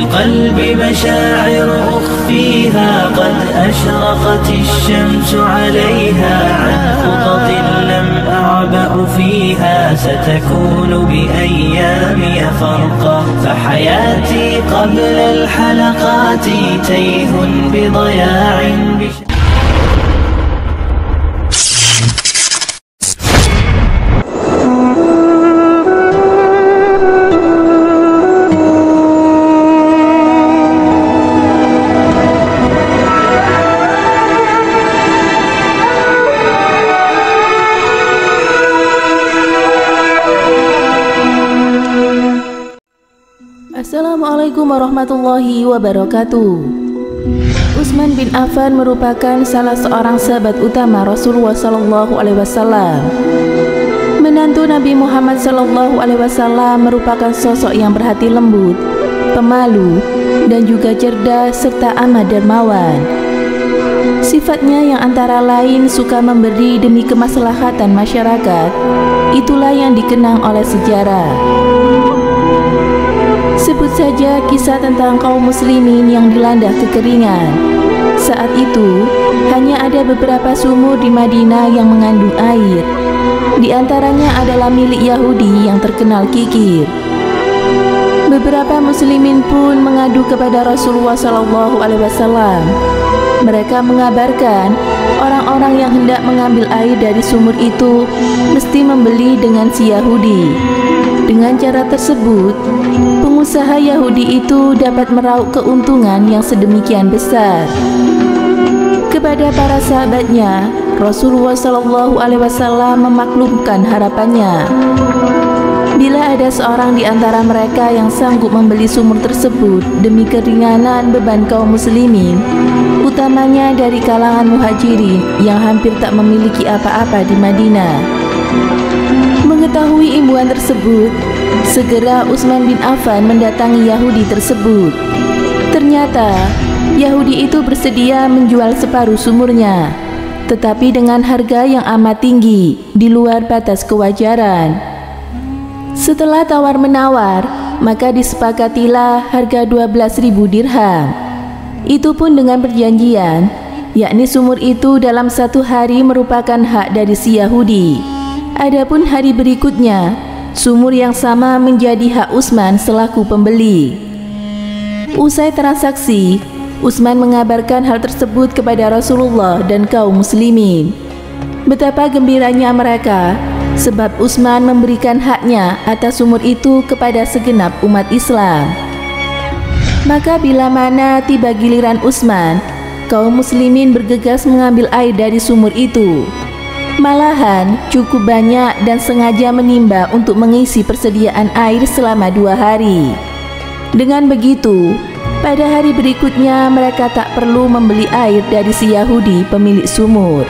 القلب مشاعر أخفيها قد أشرقت الشمس عليها عن خطط لم أعبأ فيها ستكون بأيامي فرقا فحياتي قبل الحلقات تيه بضياع Assalamualaikum warahmatullahi wabarakatuh. Utsman bin Affan merupakan salah seorang sahabat utama Rasulullah SAW. Menantu Nabi Muhammad SAW merupakan sosok yang berhati lembut, pemalu, dan juga cerdas serta amat dermawan. Sifatnya yang antara lain suka memberi demi kemaslahatan masyarakat, itulah yang dikenang oleh sejarah. Sebut saja kisah tentang kaum muslimin yang dilanda kekeringan. Saat itu, hanya ada beberapa sumur di Madinah yang mengandung air. Di antaranya adalah milik Yahudi yang terkenal kikir. Beberapa muslimin pun mengadu kepada Rasulullah SAW. Mereka mengabarkan orang-orang yang hendak mengambil air dari sumur itu mesti membeli dengan si Yahudi. Dengan cara tersebut, pengusaha Yahudi itu dapat meraup keuntungan yang sedemikian besar. Kepada para sahabatnya, Rasulullah SAW memaklumkan harapannya. Bila ada seorang di antara mereka yang sanggup membeli sumur tersebut demi keringanan beban kaum muslimin, utamanya dari kalangan muhajirin yang hampir tak memiliki apa-apa di Madinah. Mengetahui imbuan tersebut, segera Utsman bin Affan mendatangi Yahudi tersebut. Ternyata Yahudi itu bersedia menjual separuh sumurnya, tetapi dengan harga yang amat tinggi, di luar batas kewajaran. Setelah tawar-menawar, maka disepakatilah harga 12.000 dirham. Itu pun dengan perjanjian, yakni sumur itu dalam satu hari merupakan hak dari si Yahudi. Adapun hari berikutnya, sumur yang sama menjadi hak Utsman selaku pembeli. Usai transaksi, Utsman mengabarkan hal tersebut kepada Rasulullah dan kaum muslimin. Betapa gembiranya mereka, sebab Utsman memberikan haknya atas sumur itu kepada segenap umat Islam. Maka bila mana tiba giliran Utsman, kaum muslimin bergegas mengambil air dari sumur itu. Malahan cukup banyak dan sengaja menimba untuk mengisi persediaan air selama 2 hari. Dengan begitu, pada hari berikutnya mereka tak perlu membeli air dari si Yahudi pemilik sumur.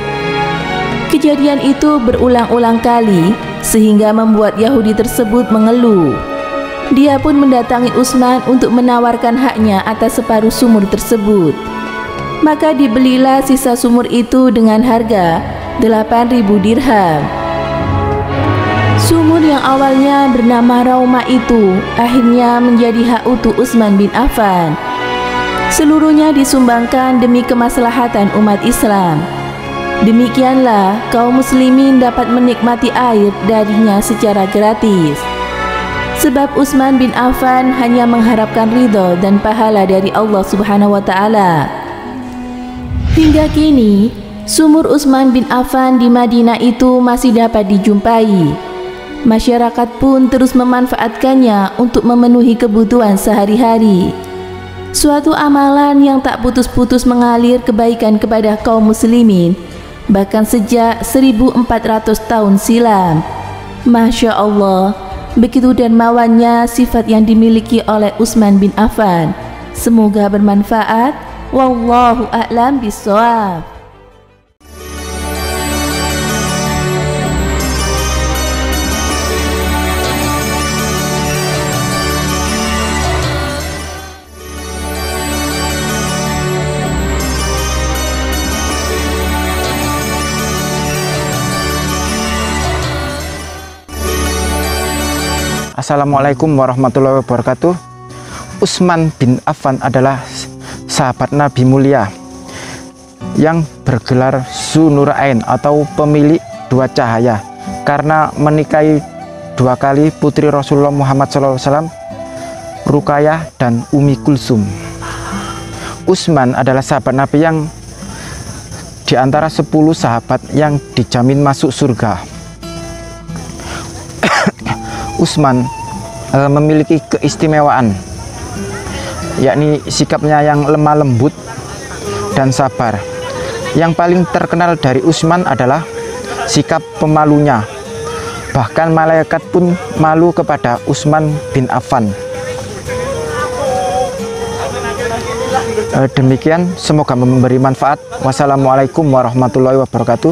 Kejadian itu berulang-ulang kali sehingga membuat Yahudi tersebut mengeluh. Dia pun mendatangi Utsman untuk menawarkan haknya atas separuh sumur tersebut. Maka dibelilah sisa sumur itu dengan harga 8.000 dirham. Sumur yang awalnya bernama Rauma itu akhirnya menjadi hak utuh Utsman bin Affan. Seluruhnya disumbangkan demi kemaslahatan umat Islam. Demikianlah kaum muslimin dapat menikmati air darinya secara gratis. Sebab Utsman bin Affan hanya mengharapkan ridho dan pahala dari Allah Subhanahu wa Ta'ala. Hingga kini, sumur Utsman bin Affan di Madinah itu masih dapat dijumpai. Masyarakat pun terus memanfaatkannya untuk memenuhi kebutuhan sehari-hari. Suatu amalan yang tak putus-putus mengalir kebaikan kepada kaum muslimin, bahkan sejak 1400 tahun silam. Masya Allah, begitu dermawannya sifat yang dimiliki oleh Utsman bin Affan. Semoga bermanfaat. Wallahu a'lam bishawab. Assalamualaikum warahmatullahi wabarakatuh. Utsman bin Affan adalah sahabat Nabi mulia yang bergelar Dzunurain atau pemilik dua cahaya karena menikahi dua kali putri Rasulullah Muhammad SAW, Ruqayyah dan Ummi Kulsum. Utsman adalah sahabat Nabi yang di antara 10 sahabat yang dijamin masuk surga. Utsman memiliki keistimewaan, yakni sikapnya yang lemah lembut dan sabar. Yang paling terkenal dari Utsman adalah sikap pemalunya. Bahkan malaikat pun malu kepada Utsman bin Affan. Demikian, semoga memberi manfaat. Wassalamualaikum warahmatullahi wabarakatuh.